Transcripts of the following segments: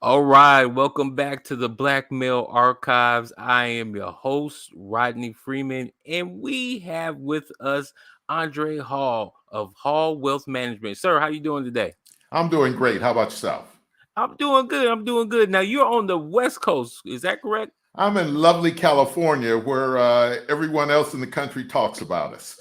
All right, welcome back to the Black Male Archives. I am your host, Rodney Freeman, and we have with us Andrei Hall of Hall Wealth Management. Sir, how you doing today? I'm doing great. How about yourself? I'm doing good. I'm doing good. Now you're on the West Coast, is that correct? I'm in lovely California where everyone else in the country talks about us.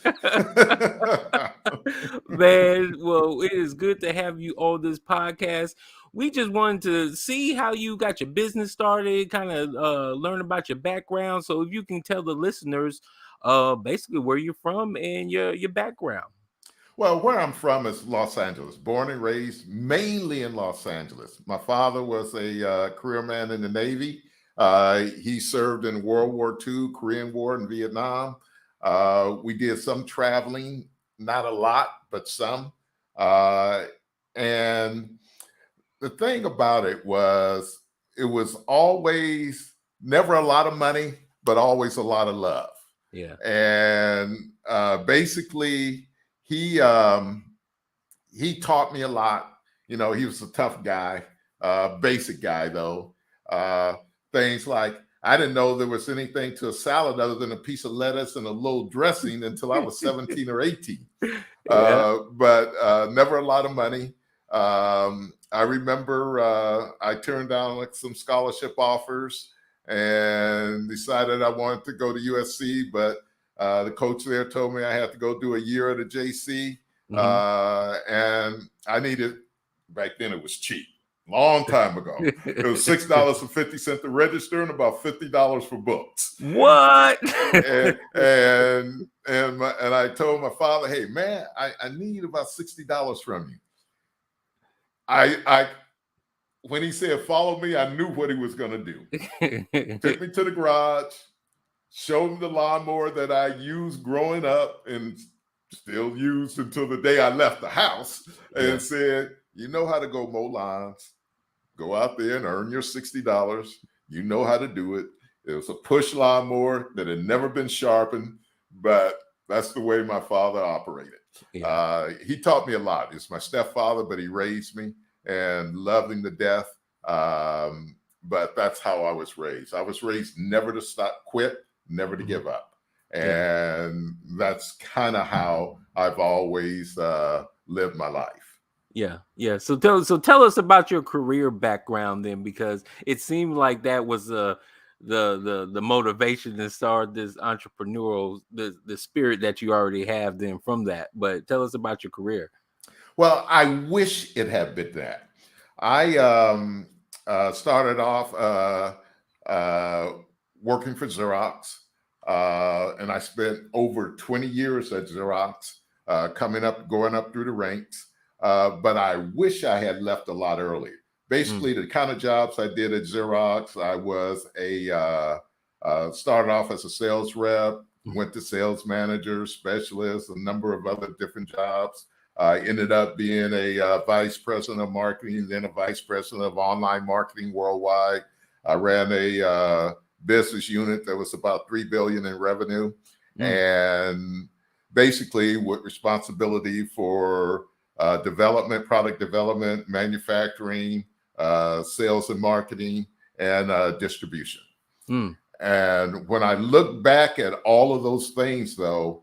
Man, well, it is good to have you on this podcast. We just wanted to see how you got your business started, kind of learn about your background. So if you can tell the listeners basically where you're from and your background. Well, where I'm from is Los Angeles, born and raised mainly in Los Angeles. My father was a career man in the Navy. He served in World War II, Korean War, and Vietnam. We did some traveling, not a lot, but some. Uh, and the thing about it was always never a lot of money, but always a lot of love. Yeah. And basically, he um, he taught me a lot. You know, he was a tough guy, basic guy though. Uh, Things like I didn't know there was anything to a salad other than a piece of lettuce and a little dressing until I was 17 or 18. Yeah. But never a lot of money. I remember I turned down like some scholarship offers and decided I wanted to go to USC, but the coach there told me I had to go do a year at a JC, Hmm. and I needed. Back then it was cheap. Long time ago, it was $6.50 to register and about $50 for books. What? And I told my father, "Hey man, I need about $60 from you." I when he said follow me, I knew what he was going to do. Took me to the garage, showed him the lawnmower that I used growing up and still used until the day I left the house, Yeah. and said, "You know how to go mow lawns. Go out there and earn your $60. You know how to do it." It was a push lawnmower that had never been sharpened, but that's the way my father operated. Yeah. He taught me a lot. He's my stepfather, but he raised me and loved him to death. But that's how I was raised. I was raised never to stop, quit, never to give up. Yeah. And that's kind of how I've always lived my life. Yeah, yeah. So tell us about your career background then, because it seemed like that was the motivation to start this entrepreneurial the spirit that you already have then from that. But tell us about your career. Well, I wish it had been that. I started off uh, working for Xerox, and I spent over 20 years at Xerox, going up through the ranks. But I wish I had left a lot earlier. Mm, Basically, the kind of jobs I did at Xerox, I was started off as a sales rep, mm, went to sales manager, specialist, a number of other different jobs. I ended up being a vice president of marketing, then a vice president of online marketing worldwide. I ran a business unit that was about $3 billion in revenue, mm, and basically with responsibility for development, product development, manufacturing, sales and marketing, and distribution. mm. And when I look back at all of those things, though,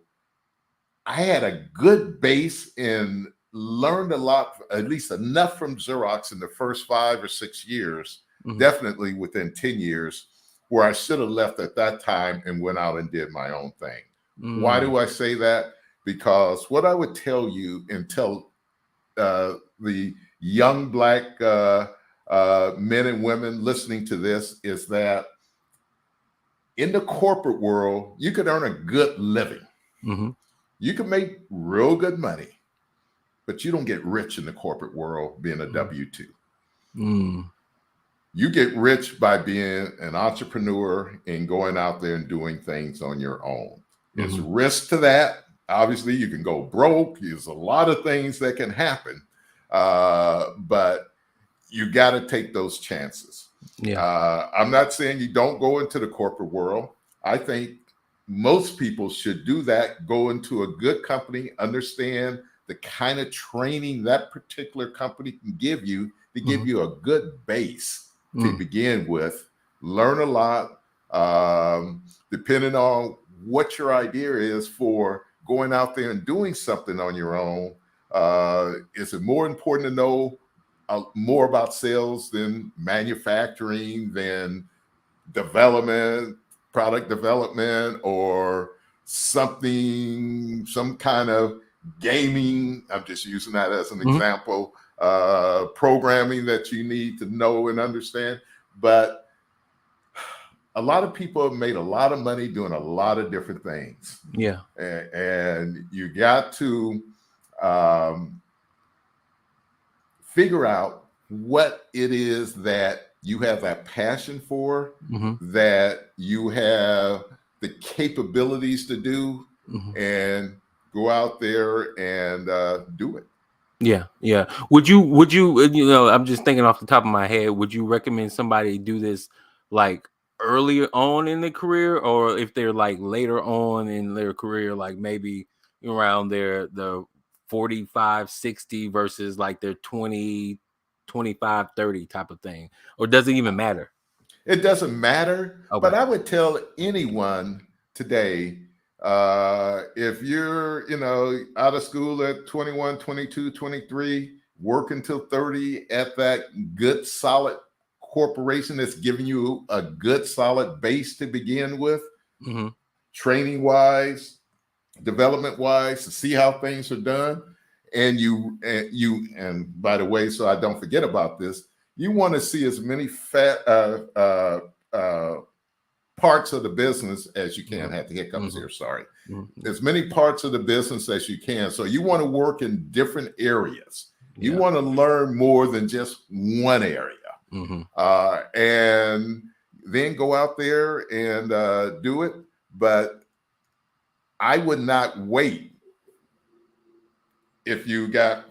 I had a good base and learned a lot, at least enough from Xerox in the first 5 or 6 years, Mhm. definitely within 10 years, where I should have left at that time and went out and did my own thing. Why Mm. do I say that? Because what I would tell you and tell the young Black men and women listening to this is that in the corporate world, you could earn a good living. Mhm. You can make real good money, but you don't get rich in the corporate world being a Mm. W 2. Mm. You get rich by being an entrepreneur and going out there and doing things on your own. There's Mhm. risk to that. Obviously, you can go broke. There's a lot of things that can happen, but you got to take those chances. Yeah. I'm not saying you don't go into the corporate world. I think most people should do that, go into a good company, understand the kind of training that particular company can give you to give Mhm. you a good base to begin with. Learn a lot, depending on what your idea is for going out there and doing something on your own. Is it more important to know more about sales than manufacturing, than development, product development, or something, some kind of gaming? I'm just using that as an example. Programming that you need to know and understand. But a lot of people have made a lot of money doing a lot of different things. Yeah. And you got to figure out what it is that you have that passion for, that you have the capabilities to do, and go out there and do it. Yeah, yeah. Would you, I'm just thinking off the top of my head, would you recommend somebody do this like earlier on in the career, or if they're like later on in their career, like maybe around the 45, 60 versus like their 20, 25, 30 type of thing? Or does it even matter? It doesn't matter. Okay. But I would tell anyone today, if you're, out of school at 21, 22, 23, work until 30 at that good, solid corporation that's giving you a good, solid base to begin with, training wise, development wise, to see how things are done. And by the way, so I don't forget about this, you want to see as many parts of the business as you can. Had the hiccups here, sorry. As many parts of the business as you can. So you want to work in different areas. You want to learn more than just one area. And then go out there and do it. But I would not wait. If you got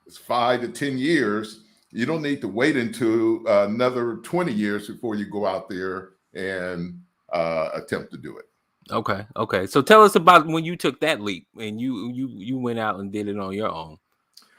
5 to 10 years, you don't need to wait until another 20 years before you go out there and attempt to do it. Okay. So tell us about when you took that leap and you went out and did it on your own.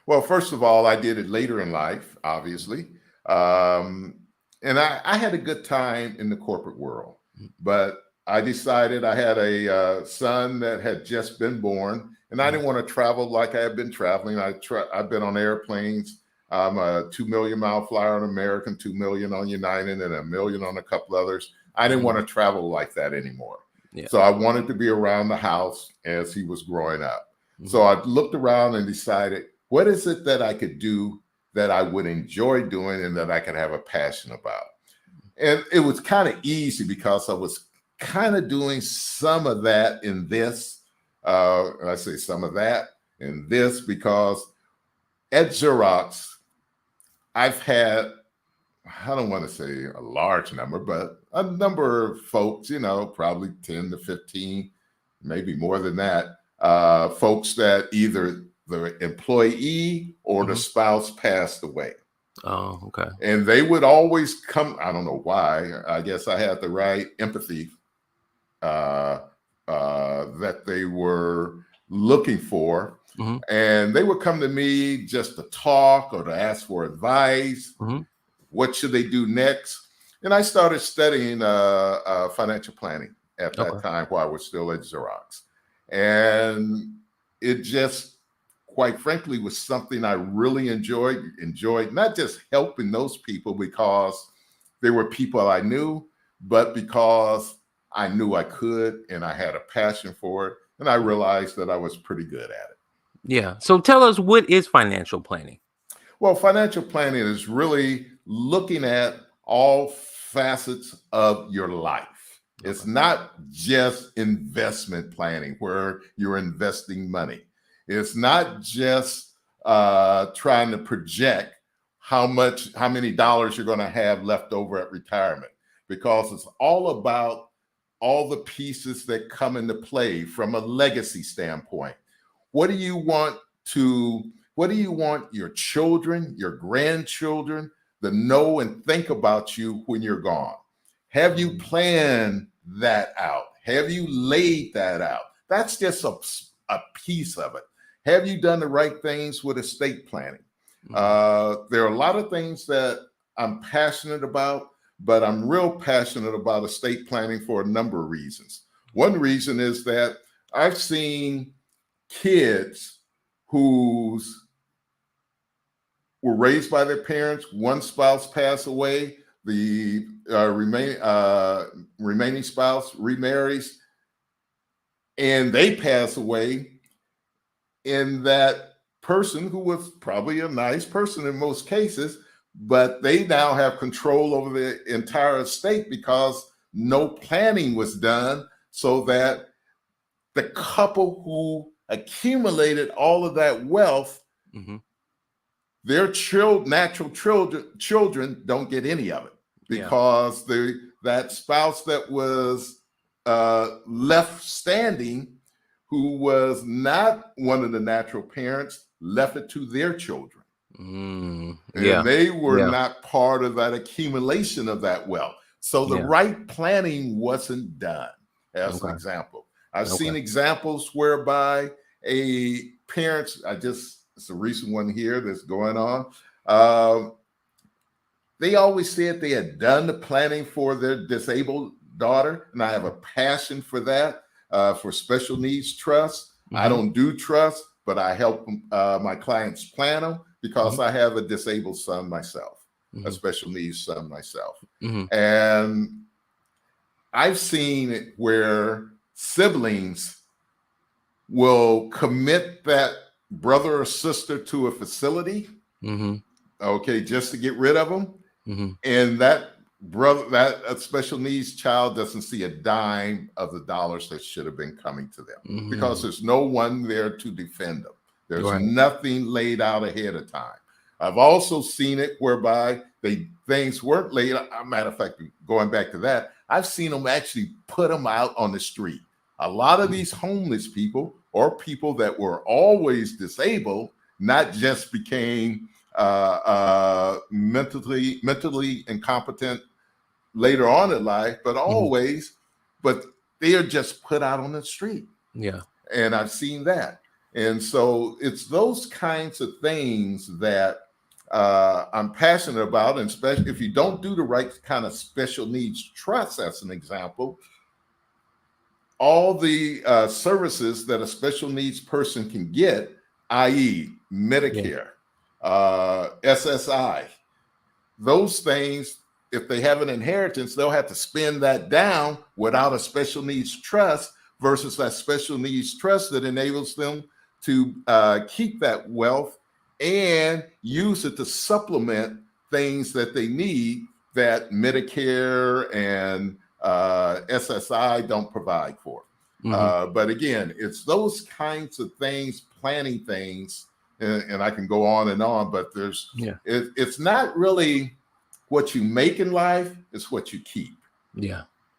Well, first of all, I did it later in life, obviously. And I had a good time in the corporate world, but I decided, I had a son that had just been born, and I didn't want to travel like I had been traveling. I've been on airplanes. I'm a 2 million mile flyer on American, 2 million on United, and 1 million on a couple others. I didn't want to travel like that anymore. So I wanted to be around the house as he was growing up. So I looked around and decided, what is it that I could do that I would enjoy doing and that I could have a passion about? And it was kind of easy because I was kind of doing some of that in this. I say some of that in this because at Xerox, I've had, I don't want to say a large number, but a number of folks, probably 10 to 15, maybe more than that, folks that either the employee or the spouse passed away. Oh, okay. And they would always come, I don't know why, I guess I had the right empathy that they were looking for. And they would come to me just to talk or to ask for advice. What should they do next? And I started studying financial planning at that time while I was still at Xerox. And it just, quite frankly, was something I really enjoyed not just helping those people because they were people I knew, but because I knew I could and I had a passion for it. And I realized that I was pretty good at it. Yeah. So tell us, what is financial planning? Well, financial planning is really looking at all facets of your life. It's not just investment planning where you're investing money. It's not just trying to project how many dollars you're going to have left over at retirement, because it's all about all the pieces that come into play from a legacy standpoint. What do you want your children, your grandchildren to know and think about you when you're gone? Have you planned that out? Have you laid that out? That's just a piece of it. Have you done the right things with estate planning? There are a lot of things that I'm passionate about, but I'm real passionate about estate planning for a number of reasons. One reason is that I've seen kids who's were raised by their parents, one spouse passed away, the remaining spouse remarries, and they pass away, and that person, who was probably a nice person in most cases, but they now have control over the entire estate because no planning was done, so that the couple who accumulated all of that wealth, their natural children don't get any of it, because that spouse that was left standing, who was not one of the natural parents, left it to their children. And they were not part of that accumulation of that wealth. So the right planning wasn't done, as an example. I've seen examples whereby a parents, it's a recent one here that's going on. They always said they had done the planning for their disabled daughter, and I have a passion for that, for special needs trusts. I don't do trusts, but I help my clients plan them, because I have a disabled son myself, a special needs son myself. And I've seen it where siblings will commit that brother or sister to a facility, just to get rid of them. And that a special needs child doesn't see a dime of the dollars that should have been coming to them, because there's no one there to defend them. There's nothing laid out ahead of time. I've also seen it whereby things weren't laid out. Matter of fact, going back to that, I've seen them actually put them out on the street. A lot of these homeless people, or people that were always disabled, not just became mentally incompetent later on in life, but but they are just put out on the street. And I've seen that. And so it's those kinds of things that I'm passionate about. And especially if you don't do the right kind of special needs trust, as an example, all the services that a special needs person can get, i.e. Medicare, SSI, those things, if they have an inheritance, they'll have to spend that down without a special needs trust, versus that special needs trust that enables them to keep that wealth and use it to supplement things that they need that Medicare and SSI don't provide for. But again, it's those kinds of things, planning things, and I can go on, but it's not really what you make in life, it's what you keep.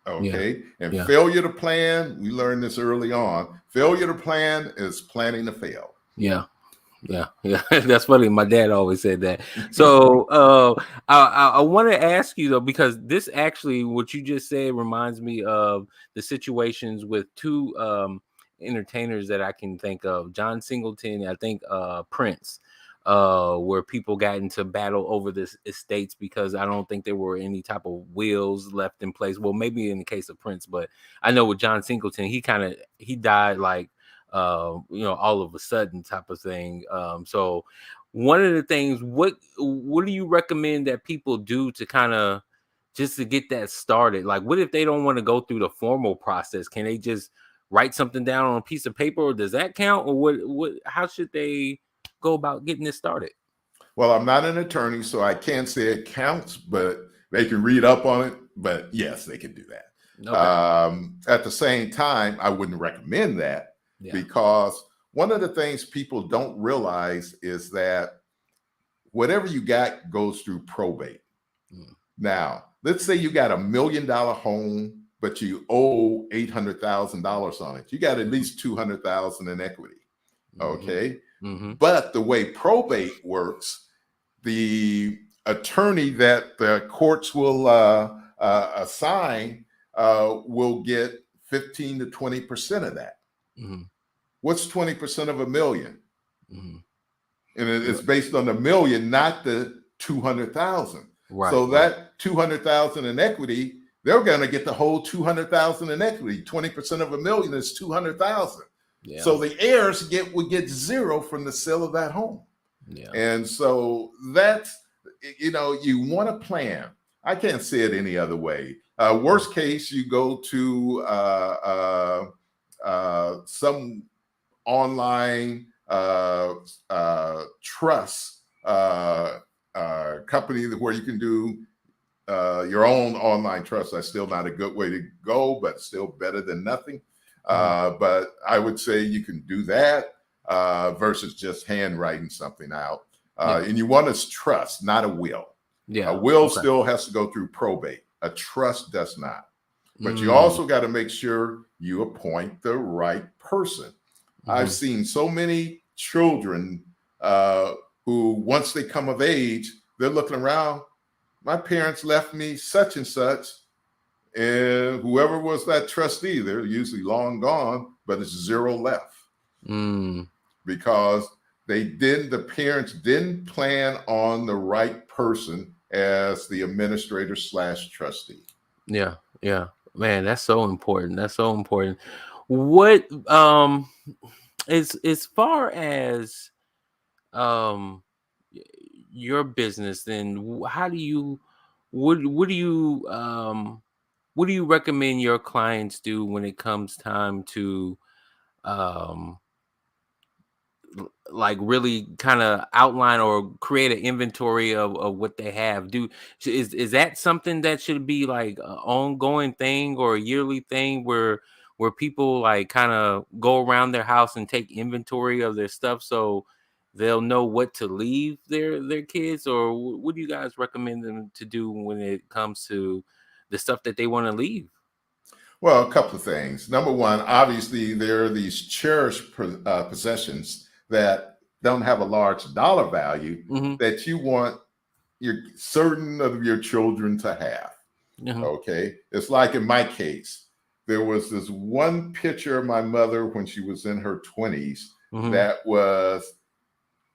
And failure to plan, we learned this early on. Failure to plan is planning to fail. That's funny. My dad always said that. So I want to ask you though, because this actually, what you just said, reminds me of the situations with two entertainers that I can think of: John Singleton, I think Prince, where people got into battle over this estates because I don't think there were any type of wills left in place. Well, maybe in the case of Prince, but I know with John Singleton, he died like all of a sudden type of thing. So one of the things, what do you recommend that people do to kind of just to get that started? Like, what if they don't want to go through the formal process? Can they just write something down on a piece of paper, or does that count? Or what how should they go about getting this started? Well, I'm not an attorney, so I can't say it counts, but they can read up on it. But yes, they can do that. At the same time, I wouldn't recommend that. Because one of the things people don't realize is that whatever you got goes through probate. Now, let's say you got $1 million home, but you owe $800,000 on it. You got at least $200,000 in equity. But the way probate works, the attorney that the courts will assign will get 15 to 20% of that. What's 20% of $1 million? And it's based on the million, not the 200,000. Right, So right. that 200,000 in equity, they're going to get the whole 200,000 in equity. 20% of $1 million is 200,000. Yeah. So the heirs would get zero from the sale of that home. Yeah. And so that's, you want to plan. I can't say it any other way. Worst case, you go to some online trust company where you can do your own online trust. That's still not a good way to go, but still better than nothing. But I would say you can do that versus just handwriting something out. And you want to trust, not a will. Yeah. A will still has to go through probate. A trust does not. But you also got to make sure you appoint the right person. I've seen so many children who, once they come of age, they're looking around. My parents left me such and such, and whoever was that trustee, they're usually long gone, but it's zero left because the parents didn't plan on the right person as the administrator / trustee. Yeah, yeah, man, that's so important. That's so important. What as far as your business, then how do you what do you recommend your clients do when it comes time to um like really kind of outline or create an inventory of what they have? Is that something that should be like an ongoing thing or a yearly thing where people like kind of go around their house and take inventory of their stuff so they'll know what to leave their kids? Or what do you guys recommend them to do when it comes to the stuff that they want to leave? Well, a couple of things. Number one, obviously, there are these cherished possessions that don't have a large dollar value that you want certain of your children to have. Okay. It's like in my case, there was this one picture of my mother when she was in her 20s that was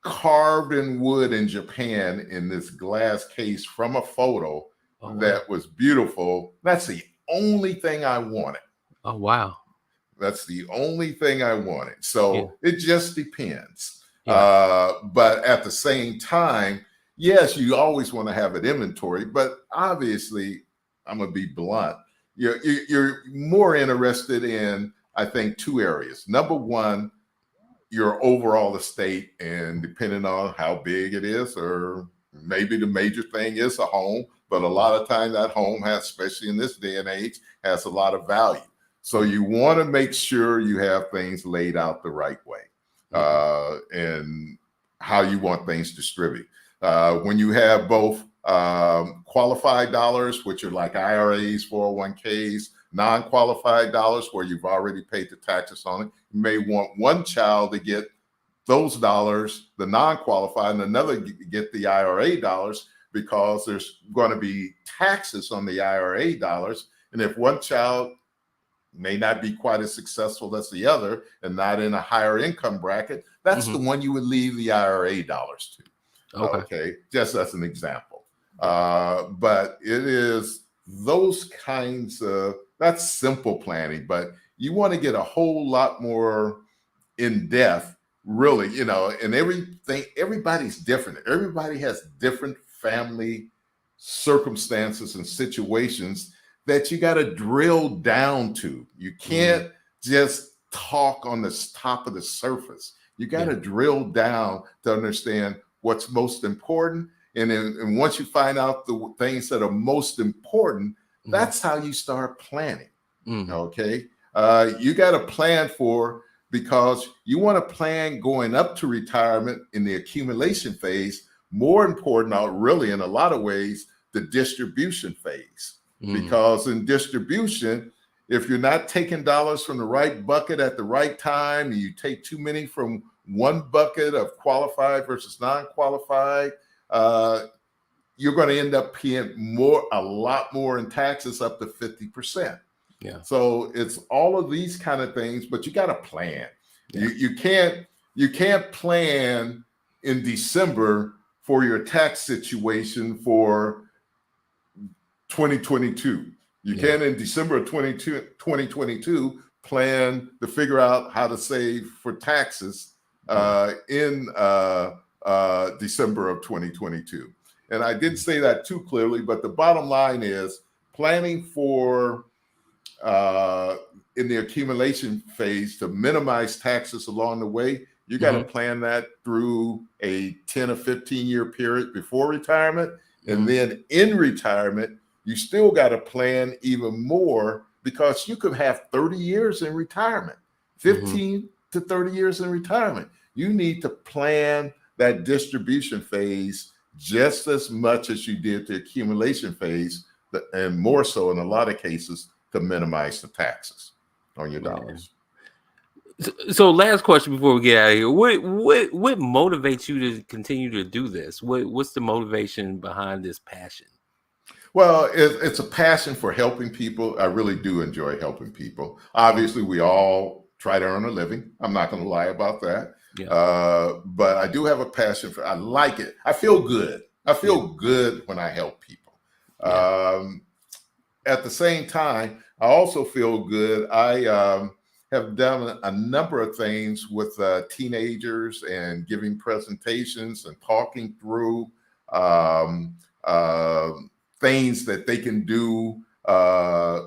carved in wood in Japan in this glass case from a photo that was beautiful. That's the only thing I wanted. Oh, wow. That's the only thing I wanted. So it just depends. Yeah. But at the same time, yes, you always want to have an inventory, but obviously, I'm going to be blunt. You're more interested in, I think, two areas. Number one, your overall estate, and depending on how big it is, or maybe the major thing is a home, but a lot of times that home has, especially in this day and age, has a lot of value. So you want to make sure you have things laid out the right way and how you want things distributed. When you have both qualified dollars, which are like IRAs, 401ks, non-qualified dollars where you've already paid the taxes on it, you may want one child to get those dollars, the non-qualified, and another get the IRA dollars, because there's going to be taxes on the IRA dollars. And if one child may not be quite as successful as the other and not in a higher income bracket, that's the one you would leave the IRA dollars to. Okay. Just as an example. But it is those kinds of, that's simple planning, but you want to get a whole lot more in depth, really, and everybody's different. Everybody has different family circumstances and situations that you got to drill down to. You can't just talk on the top of the surface. You got to drill down to understand what's most important. And once you find out the things that are most important, that's how you start planning. Okay. You got to plan for, because you want to plan going up to retirement in the accumulation phase. More important, really, in a lot of ways, the distribution phase. Because in distribution, if you're not taking dollars from the right bucket at the right time, and you take too many from one bucket of qualified versus non-qualified, you're going to end up paying a lot more in taxes, up to 50%. Yeah. So it's all of these kind of things, but you got to plan. Yeah. You can't plan in December for your tax situation for 2022. You can, in December of 2022, plan to figure out how to save for taxes in December of 2022. And I didn't say that too clearly, but the bottom line is planning for in the accumulation phase to minimize taxes along the way. You got to plan that through a 10 or 15 year period before retirement. And then in retirement, you still got to plan even more, because you could have 30 years in retirement, 15 to 30 years in retirement. You need to plan that distribution phase just as much as you did the accumulation phase, and more so in a lot of cases, to minimize the taxes on your dollars. So last question before we get out of here. What motivates you to continue to do this? What's the motivation behind this passion? Well, it's a passion for helping people. I really do enjoy helping people. Obviously, we all try to earn a living. I'm not going to lie about that. But I do have a passion for, I like it. I feel good. I feel good when I help people. At the same time, I also feel good. I have done a number of things with teenagers and giving presentations and talking through things that they can do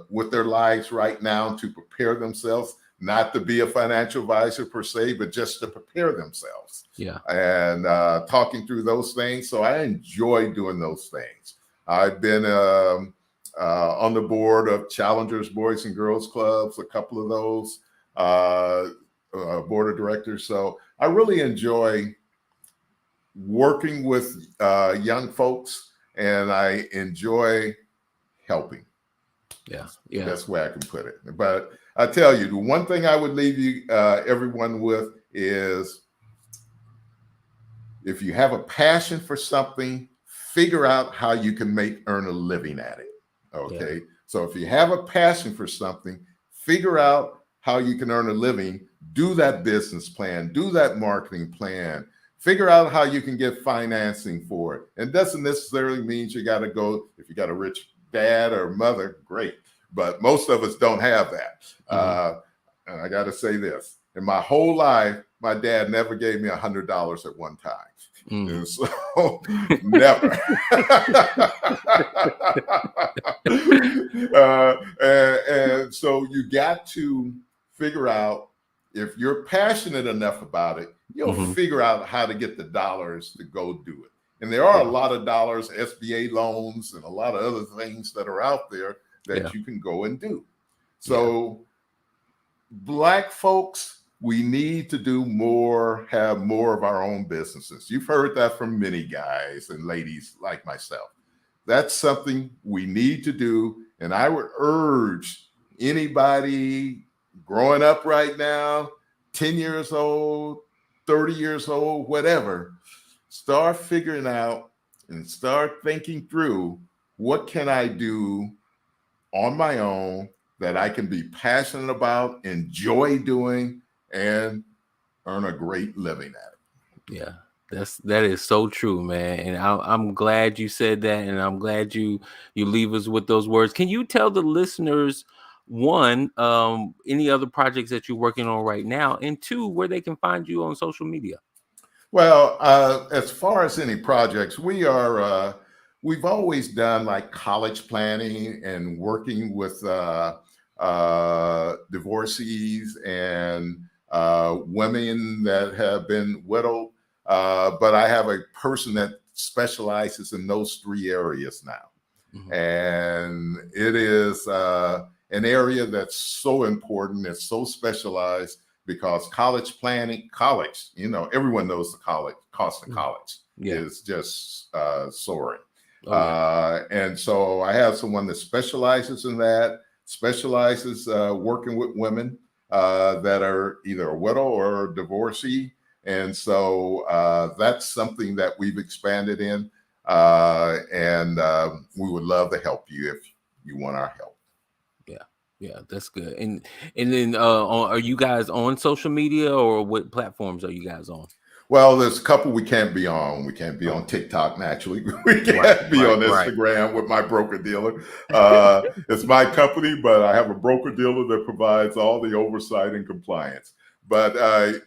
with their lives right now to prepare themselves, not to be a financial advisor per se, but just to prepare themselves. And talking through those things. So I enjoy doing those things. I've been on the board of Challengers Boys and Girls Clubs, a couple of those board of directors. So I really enjoy working with young folks, and I enjoy helping. That's the way I can put it. But I tell you, the one thing I would leave you everyone with is, if you have a passion for something, figure out how you can earn a living at it. Okay. So if you have a passion for something, figure out how you can earn a living, do that business plan, do that marketing plan, figure out how you can get financing for it. And doesn't necessarily mean you got to go, if you got a rich dad or mother, great. But most of us don't have that. And I got to say this, in my whole life, my dad never gave me $100 at one time. And so never. And so you got to figure out, if you're passionate enough about it, you'll figure out how to get the dollars to go do it. And there are a lot of dollars, SBA loans, and a lot of other things that are out there that you can go and do. So Black folks, we need to do more, have more of our own businesses. You've heard that from many guys and ladies like myself. That's something we need to do. And I would urge anybody growing up right now, 10 years old, 30 years old, whatever, start figuring out and start thinking through, what can I do on my own that I can be passionate about, enjoy doing, and earn a great living at it. That is so true, man. And I'm glad you said that, and I'm glad you leave us with those words. Can you tell the listeners, one, any other projects that you're working on right now, and two, where they can find you on social media? Well, as far as any projects, we've always done like college planning and working with divorcees and women that have been widowed. But I have a person that specializes in those three areas now. And it is an area that's so important. It's so specialized, because college planning, everyone knows the cost of college is just soaring. And so I have someone that specializes in that, working with women that are either a widow or a divorcee. And so that's something that we've expanded in. And we would love to help you if you want our help. Yeah, that's good. And then are you guys on social media, or what platforms are you guys on? Well, there's a couple we can't be on. We can't be on TikTok naturally. We Right, can't be right, on right. Instagram with my broker dealer. It's my company, but I have a broker dealer that provides all the oversight and compliance. But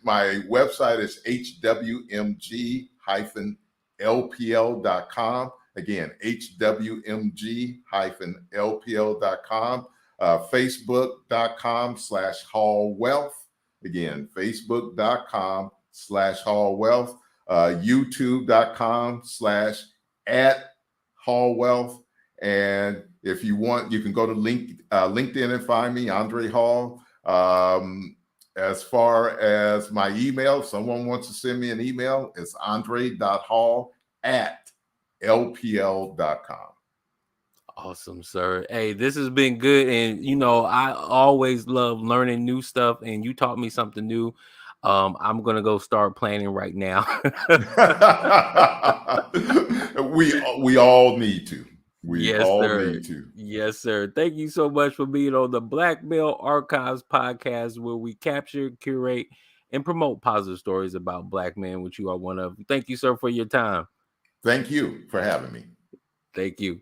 my website is hwmg-lpl.com. Again, hwmg-lpl.com. Facebook.com/Hall Wealth. Again, Facebook.com/Hall Wealth. YouTube.com/@Hall Wealth. And if you want, you can go to LinkedIn and find me, Andrei Hall. As far as my email, if someone wants to send me an email, it's andre.hall@lpl.com. Awesome, sir. Hey, this has been good. And, I always love learning new stuff. And you taught me something new. I'm going to go start planning right now. we all need to. We Yes, all sir. need to. Yes, sir. Thank you so much for being on the Black Male Archives podcast, where we capture, curate, and promote positive stories about Black men, which you are one of. Thank you, sir, for your time. Thank you for having me. Thank you.